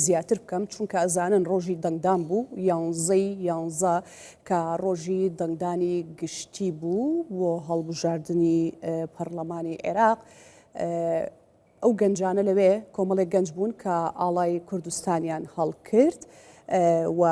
زیاتر بکەم چونکە ئەزانن ڕۆژی دەنگدان بوو یانزە کە ڕۆژی دەنگدانی گشتی بوو بۆ هەڵبژاردننی پەرلەمانی عێراق ئەو گەنجانە لەوێ کۆمەڵێک گەنج بوون کە ئاڵای کوردستانیان هەڵکرد و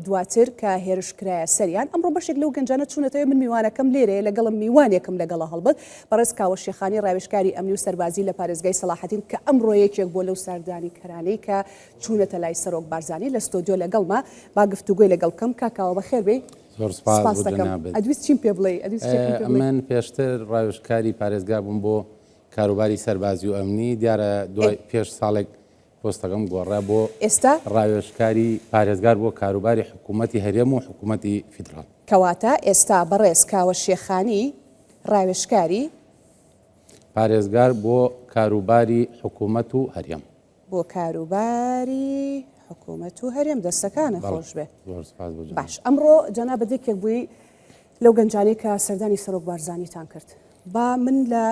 دواتر کە هێرشکرایە سەریان ئەمڕۆ بەشێک لەو گەنجانە چوونەتەوە من میوانەکەم لێرەیە لەگەڵم میوانێکم لەگەڵە هەڵبەت بەڕێز کاوە شێخانی ڕاوێژکاری ئەمنی و سەربازی لە پارێزگای سەلاحەدین کە ئەمڕۆ یەکێک بۆ لەو ساردانی کەرانەی کە چوونەتە لای سەرۆک بارزانانی لە ستۆدیۆ لەگەڵما با گفتوگوی لەگەڵ بکەم کاکاوە بەخێر بێ سپاس دەکەم. ئەدویست چیم پێ بڵێ؟ من پێشتر ڕاوێژکاری پارێزگا بووم بۆ کاروباری سەربازی و ئەمنی دیارە دوای پێش ساڵێک پۆستەکەم گۆڕا بۆ ئێستا ڕاوێژکاری پارێزگار بۆ کاروباری حکوومەتی هەرێم و حکوومەتی فیدرال. کەواتە ئێستا بەڕێز کاوە شێخانی ڕاوێژکاری پارێزگار بۆ کاروباری حکوومەت و هەرێم. بۆ کاروباری حکوومەت و هەرێم دەستەکانە خۆش بێ. باش ئەمڕۆ جەناب بەدێکێک بووی لەو گەنجانەی کە سەردانی سەرۆک بارزانیتان کرد. با من لە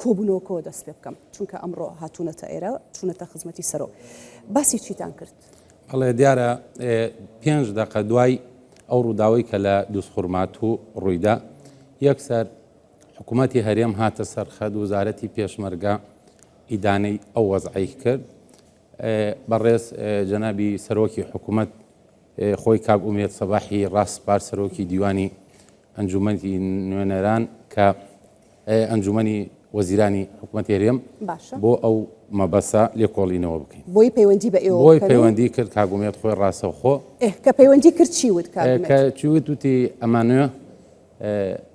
کۆبوونەوەکەوە دەست پێ بکەم چونکە ئەمڕۆ هاتوونەتە ئێرە چوونەتە خزمەتی سەرۆک. باسی چیتان کرد؟ بەڵێ دیارە 5 دقە دوای ئەو ڕووداوی کە لە دووسخورمات و ڕوویدا یەکسەر حکوومەتی هەرێم هاتە سەرخەد وزارەتی پێشمەرگە ئیدانەی ئەو وەزعی کرد. بەڕێز جەنابی سەرۆکی حکوومەت خۆی کاک ئومێد سەباحی ڕاستپار سەرۆکی دیوانی ئەنجومەتی نوێنەران کە ئەنجومەنی وەزیرانی حکوومەتی هەرێم بۆ ئەو مەبەسە لێکۆڵینەوە بکەین. بۆی پەیوەندی بە ئێوە بۆی پەیوەندی کرد کاک ئومێد خۆی ڕاستەوخۆ کە پەیوەندی کرد چی وت کە چی وت وتی ئەمانوێ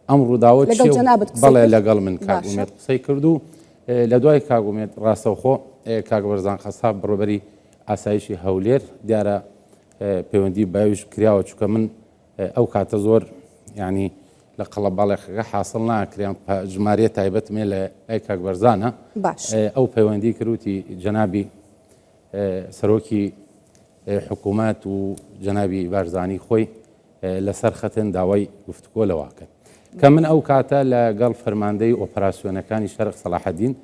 ئەم ڕووداوە بەڵێ لەگەڵ من کاک ئومێد قسەی کرد و لە دوای کاک ئومێد ڕاستەوخۆ کاک بەرزان خەساب بڕۆبەری ئاسایشی هەولێر دیارە پەیوەندی بەویش کراوە چونکە من ئەو کاتە زۆر یعنی لە قەڵەباڵێکەکە حاصل ناکرێن ژمارە تایبەتمێ لە ئەی کاک بەرزانە ئەو پەیوەندی کردوتی جەنابی سەرۆکی حکوومەت و جەنابی بارزانی خۆی لەسەر خەتن داوای گفتوگۆ لەواکرد کە من ئەو کاتە لەگەڵ فەرماندەی ئۆپەراسیۆنەکانی شەرق سەلاحەدین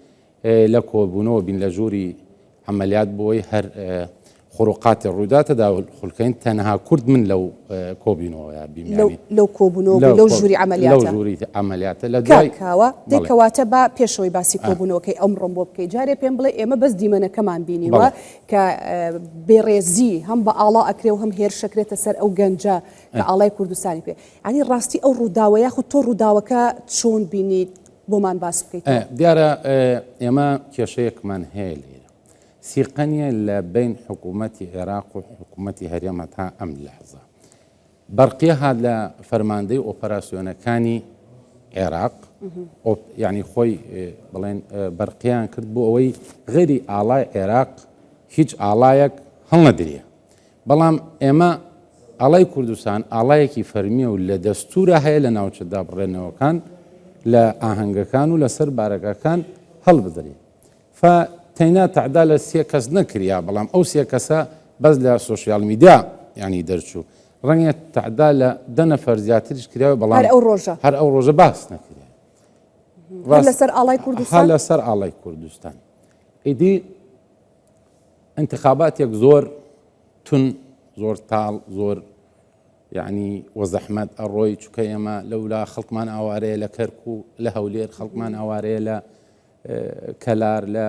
لە کۆبوونەوە بین لە ژووری عملیات بۆی هەر خروقاتی ڕووداتەدا خولکەین تەنها کورد من لەو کۆبوونەوەیە بیمیانی لەو کۆبوونەوە لەو ژووری عملیاتە لەو ژووری عملیاتە لە دوای کاوە دەیکەواتە با پێشەوەی باسی کۆبوونەوەکەی ئەمڕۆم بۆ بکەی جارێ پێم بڵێ ئێمە بەس دیمەنەکەمان بینیوە کە بێڕێزی هەم بە ئاڵا ئەکرێ و هەم هێرشەکرێتە سەر ئەو گەنجە کە ئاڵای کوردستانی پێ ینی ڕاستی ئەو ڕووداوە یاخود تۆ ڕووداوەکە چۆن بینیت بۆمان باس بکەیت؟ دیارە ئێمە کێشەیەکمان هەیە لێرە سیقەنیە لە بین حکوومەتی عێراق و حکوومەتی هەرێمە تا ئەم لەحزە بەرقیە هات لە فەرماندەی ئۆپەراسیۆنەکانی عێراق یعنی خۆی بڵێن بەرقییان کرد بۆ ئەوەی غێری ئاڵای عێراق هیچ ئاڵایەک هەڵنەدرێ بەڵام ئێمە ئاڵای کوردستان ئاڵایەکی فەرمیە و لە دەستورە هەیە لە ناوچەدا بڕێنەوەکان لە ئاهەنگەکان و لەسەر بارەکەکان هەڵبدرێت تەینا تەعدا لە 3 کەس نەکریا بەڵام ئەو 3 کەسە بەس لە سۆشیال میدیا ینی دەرچوو ڕەنگە تەعدا لە 10 نەفەر زیاتریش کراوە بەڵام هەر ئەو ڕۆژە باس نەکرێ لەسەر ئاڵای کوردستان لەسەر ئاڵای کوردستان ئیدی انتخاباتێک زۆر تون زۆر تاڵ زۆر یعنی وەزەحمەت ئەڕۆی چووکە ئێمە لەولا خەڵکمان ئاوارەیە لە کەرک و لە هەولێر خەڵکمان ئاوارەیە لە کەلار لە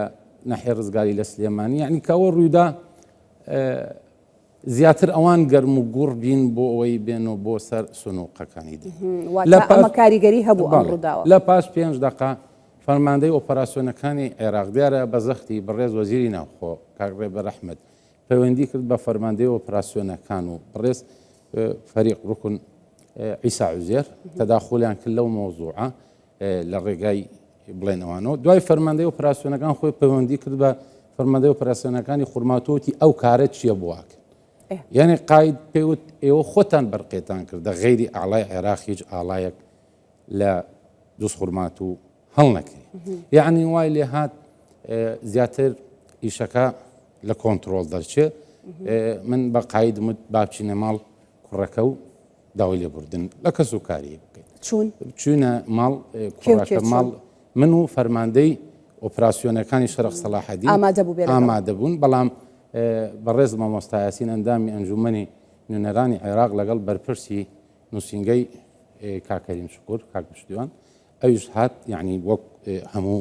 ناحیە ڕزگاری لە سلێمانی یعنی کەەوە ڕوویدا زیاتر ئەوان گەرم و گوڕ بین بۆ ئەوەی بێنەوە بۆ سەر سنووقەکانی دی ئەمە کاریگەری هەبوو ئەم ڕووداوە لە پاش 5 دقە فەرماندەی ئۆپەراسیۆنەکانی عێراق دیارە بەزەختی بەڕێز وەزیری ناوخۆ کاک ڕێبەر ئەحمەد پەیوەندی کرد بە فەرماندەی ئۆپەراسیۆنەکان و بەڕێز فەریق ڕوکن عیسا عوزێر تەداخولیان کرد لەو مۆزوعە لە ڕێگای بڵێنەوانەوە دوای فەرماندەی ئۆپەراسیۆنەکان خۆی پەیوەندی کرد بە فەرماندەی ئۆپەراسیۆنەکانی خورماتۆتی ئەو کارە چییە بواکە یعنی قاید پێوت ئێوە خۆتان بەرقێتان کردە غەیری ئاڵای عێراق هیچ ئاڵایەک لە دووسخورمات و هەڵ نەکرێ یعنی وای لێ هات زیاتر ئیشەکە لە کۆنتڕۆڵ دەرچێت من بە قاید وت با بچینە ماڵ کوڕەکە و داوای لێبوردن لە کەس و کاری بکەیت چوونە ماڵ کوڕەکە ماڵ من و فەرماندەی ئۆپراسیۆنەکانی شەرق سەلاحەدین ئامادە بوون بەڵام بەڕێز مامۆستا یاسین ئەندامی ئەنجومەنی نوێنەرانی عێراق لەگەڵ بەرپرسی نووسینگەی کاکەریم شکوور کاک پشتیوان ئەویش هات یعنی وەک هەموو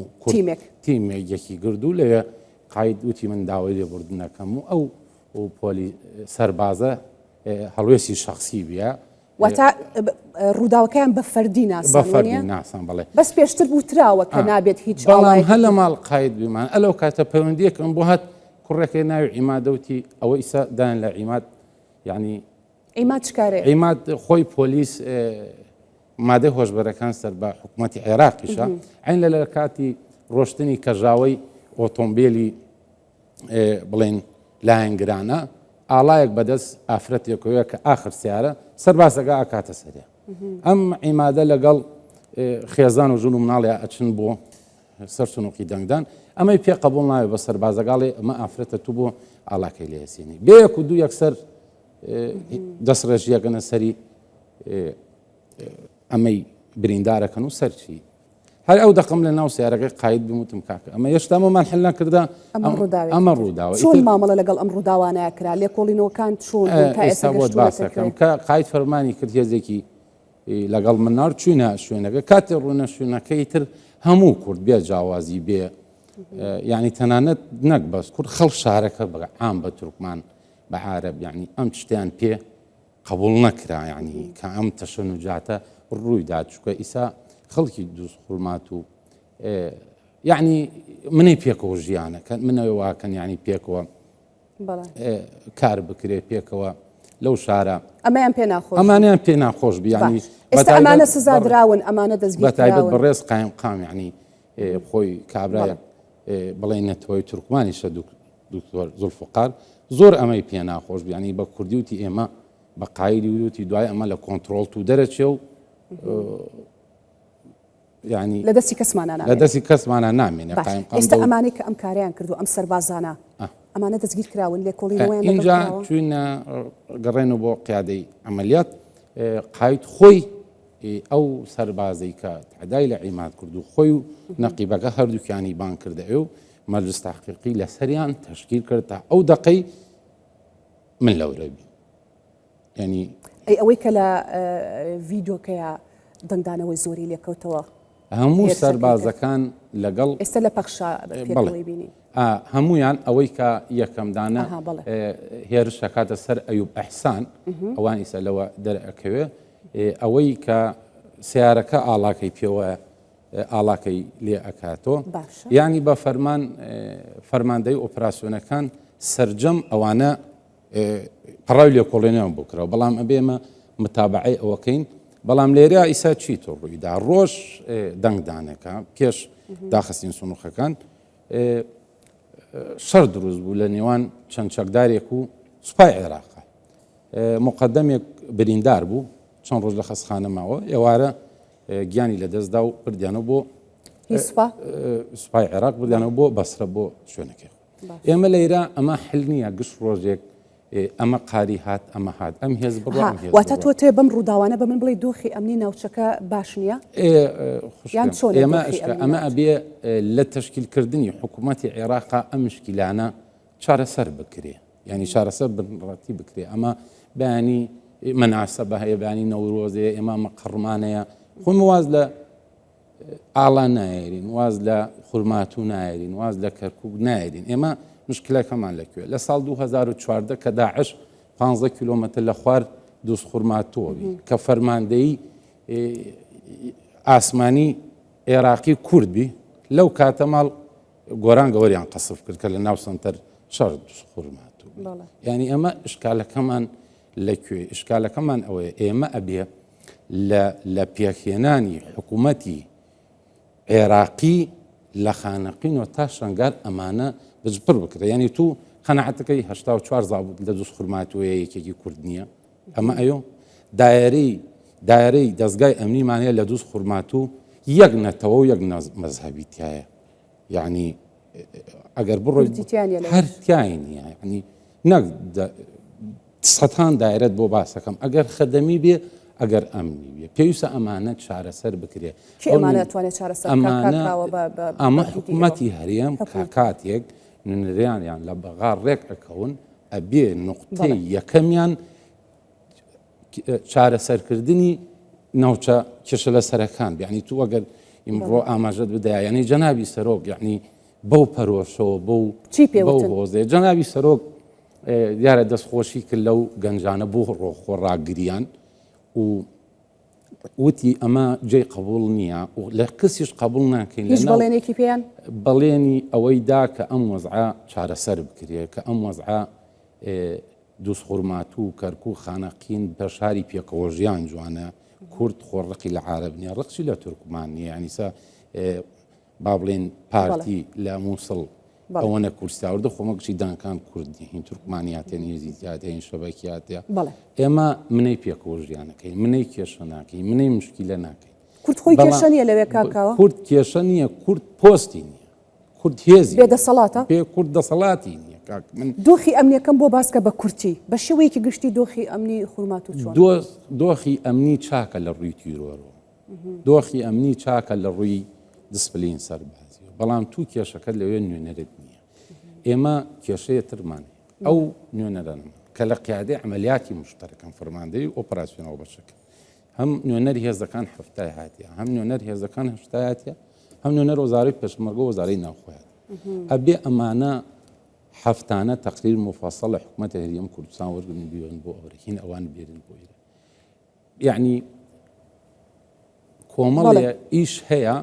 تیمێکێکی گرد و لەوێ قاید وتی من داوای لێبوردنەکەم و ئەو پۆلی سەربازە هەڵوێستی شخصی بیە واتە ڕووداوەکەیان بە فەردی ناسان بڵێ بەس پێشتر بوتراوە کە نابێت هیچ بەڵام هە لە ماڵ قاید بیمان ئەلەو کاتە پەیوەندیەکەم بۆ هات کوڕێکی ناوی عیمادەوتی ئەوە ئیسا دایان لە عیماد یعنی عیماد چکارێ عیماد خۆی پۆلیس مادەی هۆشبەرەکان سەر بە حکوومەتی عێراقیشە عین لە کاتی ڕۆشتنی کەژاوەی ئۆتۆمبیلی بڵێن لایەنگرانە ئاڵایەک بەدەست ئافرەتێکەوەیە کە ئاخر سیارە سەربازەکە ئاکاتە سەرێ ئەم عیمادە لەگەڵ خێزان و ژون و مناڵێ ئەچن بۆ سەر سنووقی دەنگدان ئەمەی پێ قبول ناوێت بە سەربازەگاڵێ ئەمە ئافرەتە تو بۆ ئاڵاکەی لێسێنی بەیەک و دوو یەکسەر دەست ڕێژیەکەنە سەری ئەمەی بریندارەکەن و سەرچی هەر ئەو دەقم لە ناو سیارەکەی قاید بموتم کاکە ئەمە هێشتامان حل نەکردا ئەمە ڕووداوە چۆن مامەڵە لەگەڵ ئەم ڕووداوانەیە کرا لێکۆڵینەوەکان چۆن ئێستا بۆ باسەکەم کە قاید فەرمانی کرد هێزێکی لەگەڵ منار چوینە شوێنەکە کاتێ ڕوونە شوێنەکەی تر هەموو کورد بێ جیاوازی بێ یعنی تەنانەت نەک بەس کورد خەڵ شارەکە بە عام بە تورکمان بە عارەب یعنی ئەم شتیان پێ قبول نەکرا یعنی کە ئەم تەشەنوجاتە ڕوویدا چووکە ئیسا خەڵکی دووس خوڵمات و یعنی منەی پێکەوە ژیانەکە منەوە واکەن یعنی پێکەوە کار بکرێ پێکەوە لەو شارە ئەمەیان پێ ناخۆش ئەمانیان پێ ناخۆش بیانی ئێستا ئەمانە سزادراون ئەمانە دەستگیرراون بەڕێز قایم قام یعنی خۆی کابرایە بڵێنێتەوەی تورکمانیشە دکتۆر زولفقار زۆر ئەمەی پێ ناخۆش بیانی بە کوردی وتی ئێمە بە قایلی وتی دوای ئەمە لە کۆنتترۆل و دەرەچێ و يعني لە دەستی کەسمانە نامێنێ ئێستا ئەمانەی کە ئەم کاریان کردو ئەم سەربازانە ئەمانە دەستگیر کراون لێکۆڵینەوەیان اینجا چوینە گەڕێنەوە بۆ قیادەی عملیات قاید خۆی ئەو سەربازەی کە تعدای لە عیماد کرد و خۆی و نەقیبەکە هەردووکیانی بان کردە و مەجلس تحقیقی لە سەریان تەشکیل کرد تا ئەو دەقەی من لەورە بی ینی ئەوەی کە لە ڤیدۆکەیە دەنگدانەوەی زۆری لێکەوتەوە هەموو سەربازەکان لەگەڵ ئێستا لە پەخشا بینی هەمویان ئەوەی کە یەکەمدانە هێرش کاتە سەر ئەیوب ئەحسان ئەوان ئیسە لەوە دەرەکەوێ ئەوەی کە سیارەکە ئاڵاکەی پێوە ئاڵاکەی لێ ئەکاتۆ ینی بە فەرماندەی ئۆپراسیۆنەکان سەرجەم ئەوانە پڕاوی لێکۆڵێنیان بکرەوە بەڵام ئەبێمە متابعی ئەوەکەین بەڵام لێرە ئیسا چیتۆ ڕوویدا ڕۆژ دەنگدانەکە پێش داخستین سنووخەکان شەر دروست بوو لە نێوان چەند چەکدارێک و سوپای عێراقا مقدەمێک بریندار بوو چەند ڕۆژ لە خەستخانە ماوە ئێوارە گیانی لە دەستدا و بردیانەوە بۆ سوپای عێراق بردیانەوە بۆ بەسرە بۆ شوێنەکەی ئێمە لەیرە ئەمە حل نییە گشت ڕۆژێک ئەمە قاری هات ئەمە هات ئەم هێز واتە تۆ تێ بەم ڕووداوانە بە من بڵێ دۆخی ئەمنی ناوچەکە باش نییە ئەمە ئەبێ لە تشکیلکردنی حکوومەتی عێراقا ئەم مشکلانە چارەسەر بکرێ ینی چارەسەر بڕەتی بکرێ ئەمە بەیانی مەناسەبە هەیە بەیانی نەورۆزەیە ئێمە مەقڕمانەیە خۆم واز لە ئاڵا نایرین واز لە خورمات و نایرین واز لە کەرکوب نایرین ئێمە مشکلەکەمان لەکوێ لە ساڵ 2014 کە داعش 15 کیلۆمەتر لە خوار دووس خورماتۆوی کە فەرماندەی ئاسمانی عێراقی کوردبی لەو کاتە ماڵ گۆران گەوەریان قەسف کرد کە لە ناو سنتەر شەڕ دووس خورماتۆ ینی ئەمە ئشکالەکەمان لەکوێ ئشکالەکەمان ئەوەیە ئێمە ئەبێ لە پێکهێنانی حکوومەتی عێراقی لە خانەقینەوە تا شەنگار ئەمانە بجبر بکرێ ینی تو قەنەعەتەکەی 84 زابوو لە دووس خورماتۆیە یەکێکی کورد نییە ئەمە ئەیۆ دایرەی دەستگای ئەمنیمانەیە لە دووس خورماتۆ یەک نەتەوە و یەک مەزهەبی تایە یعنی ئەگەر بڕۆی هەر تیای نییە ینی نەک سەدان دایرەت بۆ باسەکەم ئەگەر خەدەمی بێ ئەگەر ئەمنی بێ پێویستە ئەمانە چارەسەر بکرێ ئەمانە توانێت چارەسەر ئەمە حکوومەتی هەرێم کاتێک نوێنەریانیان لە بەغا ڕێک ئەکەون ئەبێ نقطەی یەکەمیان چارەسەرکردنی ناوچە کێشە لە سەرەکان یعنی تو ئەگەر ئیمڕۆ ئاماژەت بدایە یعنی جەنابی سەرۆک یعنی بەو پەرۆشەوە بەو هۆزێ جەنابی سەرۆک دیارە دەستخۆشی کرد لەو گەنجانە بۆ ڕۆخۆ ڕاگریان و وتی ئەمە جێی قبول نییە و لە کەسیش قبول ناکەین بەڵێنێکی پێیان بەڵێنی ئەوەیدا کە ئەم وەزعە چارەسەر بکرێت کە ئەم وەزعە دووسخورمات و کەرک و خانەقین بە شاری پێکەوە ژیان جوانە کورد خۆڕقی لە عارب نیە ڕقسی لە تورکمان نیە ینیسا با بڵێن پارتی لە مووسڵ ئەوەنە کورساوردە خۆمەگشی دانکان کوردی هین تورکمانیاتێن هێزیاتین شەبەکیاتە ئێمە منەی پێکەوە ژیانەکەی منەی کێشە ناکەین منەی مشکیلە ناکەین کورد خۆی کێشە نیە لەوێ کاکاوە کورد کێشە نییە کورد پۆستی نییە کورد هێزی بێدەسەڵاتە پێ کورد دەسەڵاتی نییە دۆخی ئەمنیەکەم بۆ باسکە بە کورتی بە شێوەیەکی گشتی دۆخی ئەمنی خورمات و چۆن دۆخی ئەمنی چاکە لە ڕووی تیرۆرەوە دۆخی ئەمنی چاکە لە ڕووی دسپلین سەربازی بەڵام تو کێشەکەت لەوێ نوێنەرت نییە ئێمە کێشەیە ترمانێ ئەو نوێنەرانم کە لە قیادەی عملیاتی مشتەرەکەم فەرماندەی ئۆپراسیۆنەوە بەشەکە هەم نوێنەری هێزەکان هەفتای هاتیە هەم نوێنەر هێزەکان هەشتای هاتیە هەم نوێنەر وەزارەی پێشمەرگە وەزارەی ناوخۆیان ئەبێ ئەمانە هەفتانە تەقریر مفەسەڵ لە حکوومەتە هەرێم کوردستان وەرگن بیۆن بۆ ئەوڕێ هین ئەوان بێرن بۆ ئێرە یعنی کۆمەڵێ ئیش هەیە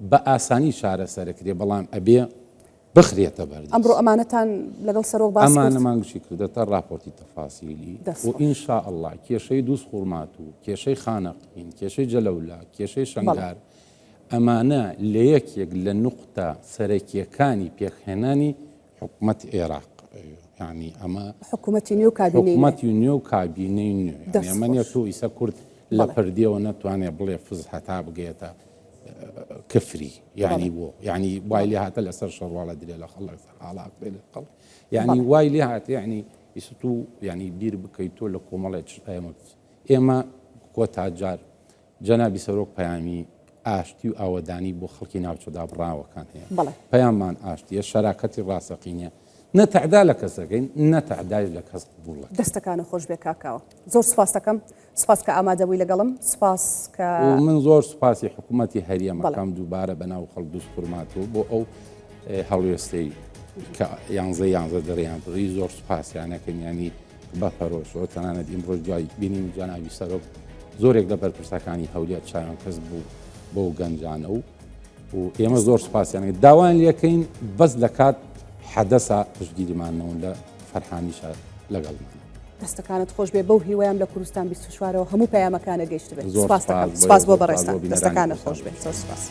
بە ئاسانی چارەسەرەکرێ بەڵام ئەبێ بخرێتە بەردەست ئەمڕۆ ئەمانەتان لەگەڵ سەرۆک باس ئەمانەمانگشی کردێتە راپۆرتی تەفاسیلی و ئینشاء الله کێشەی دووسخورمات و کێشەی خانەقین کێشەی جەلەولا کێشەی شەنگار ئەمانە لە یەکێک لە نوقتە سەرەکیەکانی پێکهێنانی حکوومەت عێراق ینی ئەمە حکوومەتی نوێ و کابینەی حکوومەتی نوێ و کابینەی نوێ ئەمەنیە تۆ ئیسە کورد لە پردیەوە نەتوانێت بڵێ فز هەتا بگێتە کفری یعنی بۆ یعنی وای لێ هاتە لەسەر شەڕواڵە درێ لە خەڵک حاڵات بێ لە قەڵ یعنی وای لێ هاتە یعنی ئیسە و ینی بیر بکەیت تۆ لە کۆمەڵێک ئێمە کۆتاجار جەنابی سەرۆک پەیامی ئاشتی و ئاوەدانی بۆ خەڵکی ناوچەدا بڕاوەکان هەیە پەیاممان ئاشتیە شەراکەتی ڕاستەقینە نەتەعدا لە کەسەکەین نەتەعدای لە کەس قبوڵە دەستەکانە خۆش بێ کاکاوە زۆر سوپاس دەکەم سپاس کە ئامادەبووی لەگەڵم سپاس کە من زۆر سوپاسی حکوومەتی هەریەمەکەم دووبارە بەناو خەڵک دووسخورماتەوە بۆ ئەو هەڵوێستەی کە یانزە دەڕیان بڕی زۆر سوپاسیانەکەن ینی بە پەرۆشەوە تەنانەت ئیمڕۆ جای بینیم جەنابی سەرۆک زۆرێک لە بەرپرسەکانی هەولێر چایان کەس بوو بۆ گەنجانە و ئێمە زۆر سوپاسیانەکە داوان لەکەین بەس لە کات حەدەسا پشتگیریمانەوە لە فەرحانیشە لەگەڵمان دەستەکانت خۆش بێ بەو هیوایان لە کوردستان 24ەوە هەموو پەیامەکانە گەیشت بێت سپاس بۆ بەڕێستان دەستەکانت خۆش بێت زۆر سپاس